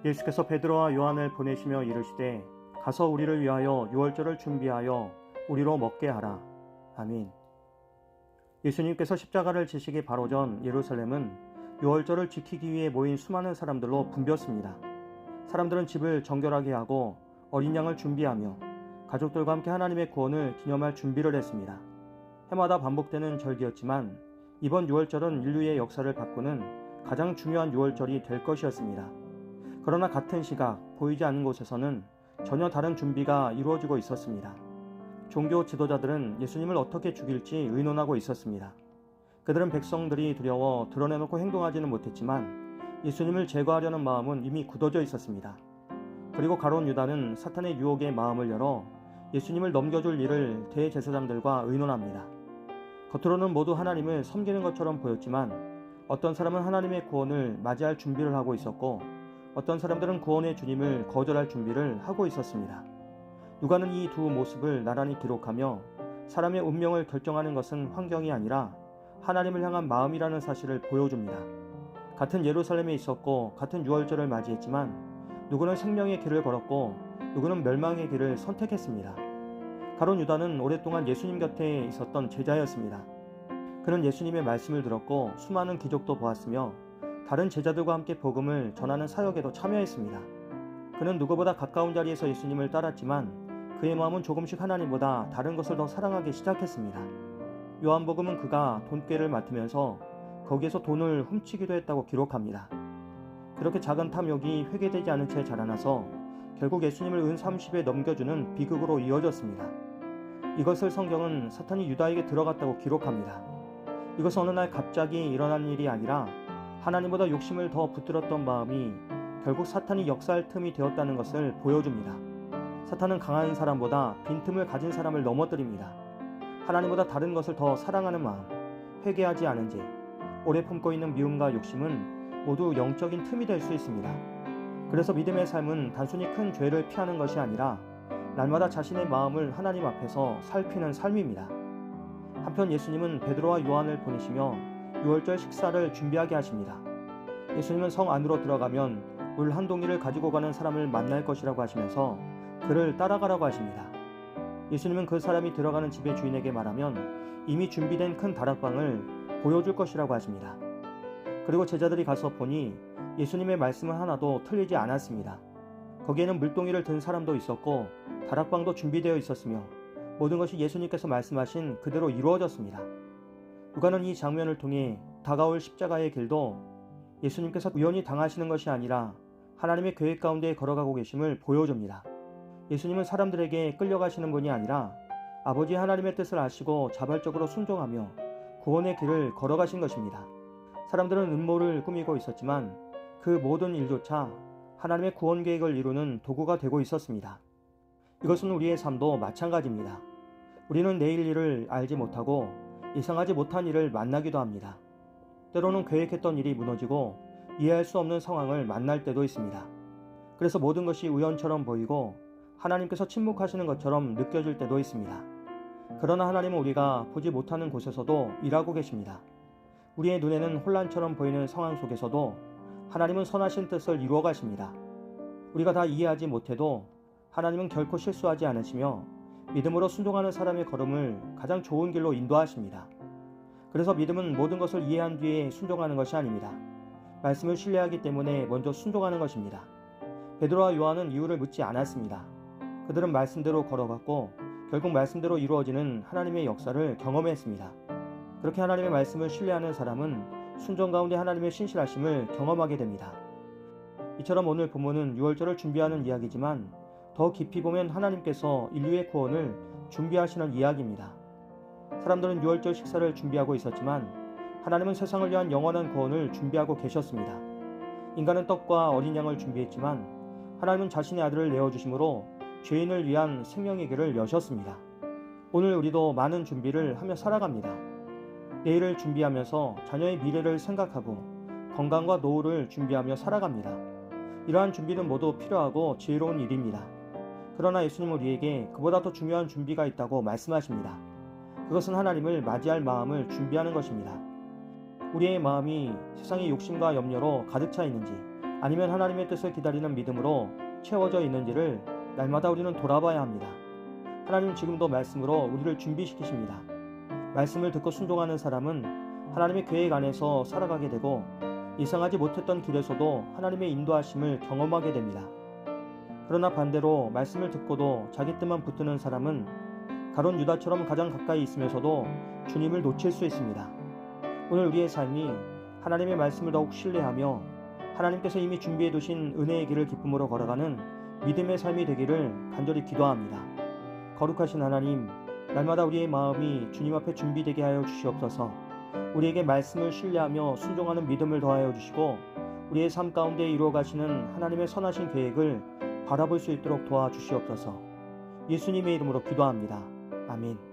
예수께서 베드로와 요한을 보내시며 이르시되 가서 우리를 위하여 유월절을 준비하여 우리로 먹게 하라. 아멘. 예수님께서 십자가를 지시기 바로 전 예루살렘은 유월절을 지키기 위해 모인 수많은 사람들로 붐볐습니다. 사람들은 집을 정결하게 하고 어린 양을 준비하며 가족들과 함께 하나님의 구원을 기념할 준비를 했습니다. 해마다 반복되는 절기였지만 이번 유월절은 인류의 역사를 바꾸는 가장 중요한 유월절이 될 것이었습니다. 그러나 같은 시각 보이지 않는 곳에서는 전혀 다른 준비가 이루어지고 있었습니다. 종교 지도자들은 예수님을 어떻게 죽일지 의논하고 있었습니다. 그들은 백성들이 두려워 드러내놓고 행동하지는 못했지만 예수님을 제거하려는 마음은 이미 굳어져 있었습니다. 그리고 가룟 유다는 사탄의 유혹에 마음을 열어 예수님을 넘겨줄 일을 대제사장들과 의논합니다. 겉으로는 모두 하나님을 섬기는 것처럼 보였지만 어떤 사람은 하나님의 구원을 맞이할 준비를 하고 있었고 어떤 사람들은 구원의 주님을 거절할 준비를 하고 있었습니다. 누가는 이 두 모습을 나란히 기록하며 사람의 운명을 결정하는 것은 환경이 아니라 하나님을 향한 마음이라는 사실을 보여줍니다. 같은 예루살렘에 있었고 같은 유월절을 맞이했지만 누구는 생명의 길을 걸었고 누구는 멸망의 길을 선택했습니다. 가룟 유다는 오랫동안 예수님 곁에 있었던 제자였습니다. 그는 예수님의 말씀을 들었고 수많은 기적도 보았으며 다른 제자들과 함께 복음을 전하는 사역에도 참여했습니다. 그는 누구보다 가까운 자리에서 예수님을 따랐지만 그의 마음은 조금씩 하나님보다 다른 것을 더 사랑하기 시작했습니다. 요한복음은 그가 돈꾀를 맡으면서 거기에서 돈을 훔치기도 했다고 기록합니다. 그렇게 작은 탐욕이 회개되지 않은 채 자라나서 결국 예수님을 은 30에 넘겨주는 비극으로 이어졌습니다. 이것을 성경은 사탄이 유다에게 들어갔다고 기록합니다. 이것은 어느 날 갑자기 일어난 일이 아니라 하나님보다 욕심을 더 붙들었던 마음이 결국 사탄이 역사할 틈이 되었다는 것을 보여줍니다. 사탄은 강한 사람보다 빈틈을 가진 사람을 넘어뜨립니다. 하나님보다 다른 것을 더 사랑하는 마음, 회개하지 않은 죄, 오래 품고 있는 미움과 욕심은 모두 영적인 틈이 될 수 있습니다. 그래서 믿음의 삶은 단순히 큰 죄를 피하는 것이 아니라 날마다 자신의 마음을 하나님 앞에서 살피는 삶입니다. 한편 예수님은 베드로와 요한을 보내시며 유월절 식사를 준비하게 하십니다. 예수님은 성 안으로 들어가면 물 한 동이를 가지고 가는 사람을 만날 것이라고 하시면서 그를 따라가라고 하십니다. 예수님은 그 사람이 들어가는 집의 주인에게 말하면 이미 준비된 큰 다락방을 보여줄 것이라고 하십니다. 그리고 제자들이 가서 보니 예수님의 말씀은 하나도 틀리지 않았습니다. 거기에는 물동이를 든 사람도 있었고 다락방도 준비되어 있었으며 모든 것이 예수님께서 말씀하신 그대로 이루어졌습니다. 누가는 이 장면을 통해 다가올 십자가의 길도 예수님께서 우연히 당하시는 것이 아니라 하나님의 계획 가운데 걸어가고 계심을 보여줍니다. 예수님은 사람들에게 끌려가시는 분이 아니라 아버지 하나님의 뜻을 아시고 자발적으로 순종하며 구원의 길을 걸어가신 것입니다. 사람들은 음모를 꾸미고 있었지만 그 모든 일조차 하나님의 구원 계획을 이루는 도구가 되고 있었습니다. 이것은 우리의 삶도 마찬가지입니다. 우리는 내일 일을 알지 못하고 예상하지 못한 일을 만나기도 합니다. 때로는 계획했던 일이 무너지고 이해할 수 없는 상황을 만날 때도 있습니다. 그래서 모든 것이 우연처럼 보이고 하나님께서 침묵하시는 것처럼 느껴질 때도 있습니다. 그러나 하나님은 우리가 보지 못하는 곳에서도 일하고 계십니다. 우리의 눈에는 혼란처럼 보이는 상황 속에서도 하나님은 선하신 뜻을 이루어 가십니다. 우리가 다 이해하지 못해도 하나님은 결코 실수하지 않으시며 믿음으로 순종하는 사람의 걸음을 가장 좋은 길로 인도하십니다. 그래서 믿음은 모든 것을 이해한 뒤에 순종하는 것이 아닙니다. 말씀을 신뢰하기 때문에 먼저 순종하는 것입니다. 베드로와 요한은 이유를 묻지 않았습니다. 그들은 말씀대로 걸어갔고 결국 말씀대로 이루어지는 하나님의 역사를 경험했습니다. 그렇게 하나님의 말씀을 신뢰하는 사람은 순종 가운데 하나님의 신실하심을 경험하게 됩니다. 이처럼 오늘 본문은 유월절을 준비하는 이야기지만 더 깊이 보면 하나님께서 인류의 구원을 준비하시는 이야기입니다. 사람들은 유월절 식사를 준비하고 있었지만 하나님은 세상을 위한 영원한 구원을 준비하고 계셨습니다. 인간은 떡과 어린 양을 준비했지만 하나님은 자신의 아들을 내어주심으로 죄인을 위한 생명의 길을 여셨습니다. 오늘 우리도 많은 준비를 하며 살아갑니다. 내일을 준비하면서 자녀의 미래를 생각하고 건강과 노후를 준비하며 살아갑니다. 이러한 준비는 모두 필요하고 지혜로운 일입니다. 그러나 예수님은 우리에게 그보다 더 중요한 준비가 있다고 말씀하십니다. 그것은 하나님을 맞이할 마음을 준비하는 것입니다. 우리의 마음이 세상의 욕심과 염려로 가득 차 있는지 아니면 하나님의 뜻을 기다리는 믿음으로 채워져 있는지를 날마다 우리는 돌아봐야 합니다. 하나님은 지금도 말씀으로 우리를 준비시키십니다. 말씀을 듣고 순종하는 사람은 하나님의 계획 안에서 살아가게 되고 예상하지 못했던 길에서도 하나님의 인도하심을 경험하게 됩니다. 그러나 반대로 말씀을 듣고도 자기 뜻만 붙드는 사람은 가룟 유다처럼 가장 가까이 있으면서도 주님을 놓칠 수 있습니다. 오늘 우리의 삶이 하나님의 말씀을 더욱 신뢰하며 하나님께서 이미 준비해 두신 은혜의 길을 기쁨으로 걸어가는 믿음의 삶이 되기를 간절히 기도합니다. 거룩하신 하나님, 날마다 우리의 마음이 주님 앞에 준비되게 하여 주시옵소서. 우리에게 말씀을 신뢰하며 순종하는 믿음을 더하여 주시고 우리의 삶 가운데 이루어 가시는 하나님의 선하신 계획을 바라볼 수 있도록 도와주시옵소서. 예수님의 이름으로 기도합니다. 아멘.